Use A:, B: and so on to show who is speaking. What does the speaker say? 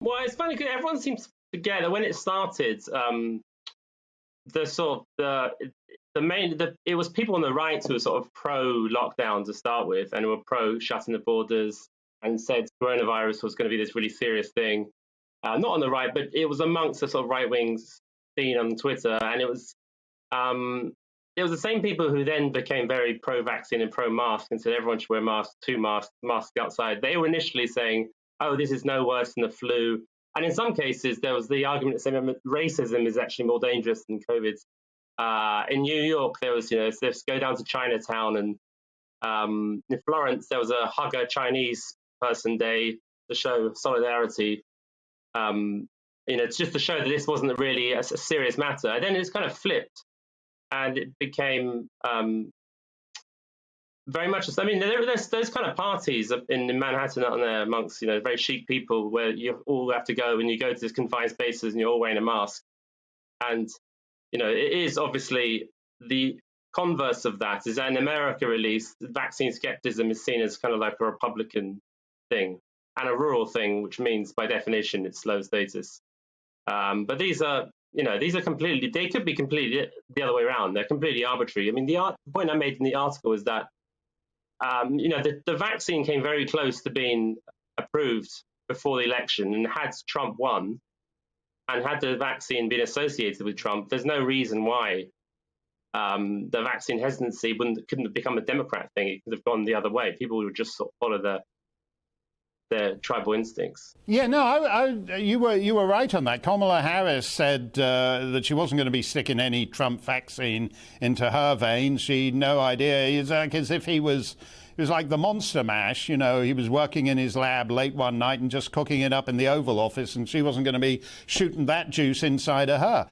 A: Well, it's funny because everyone seems to forget that when it started, the sort of it was people on the right who were sort of pro lockdown to start with, and who were pro shutting the borders, and said coronavirus was going to be this really serious thing. Not on the right, but it was amongst the sort of right wings seen on Twitter, and it was the same people who then became very pro-vaccine and pro-mask and said everyone should wear masks, masks outside. They were initially saying, "Oh, this is no worse than the flu," and in some cases there was the argument that racism is actually more dangerous than COVID. In New York, there was, let's go down to Chinatown, and in Florence, there was a hug a Chinese person day to show solidarity. It's just to show that this wasn't really a serious matter. And then it's kind of flipped, and it became very much. I mean, there's those kind of parties in Manhattan out there amongst very chic people where you all have to go and you go to these confined spaces and you're all wearing a mask, and it is obviously the converse of that is that in America, at least, vaccine skepticism is seen as kind of like a Republican thing and a rural thing, which means by definition it's low status. But these are completely, they could be completely the other way around. They're completely arbitrary. I mean, the point I made in the article is that, the vaccine came very close to being approved before the election, and had Trump won, and had the vaccine been associated with Trump, there's no reason why the vaccine hesitancy couldn't have become a Democrat thing. It could have gone the other way. People would just sort of follow their tribal instincts.
B: Yeah, no, you were right on that. Kamala Harris said that she wasn't going to be sticking any Trump vaccine into her veins. She had no idea. It's like as if he was like the Monster Mash. He was working in his lab late one night and just cooking it up in the Oval Office, and she wasn't going to be shooting that juice inside of her.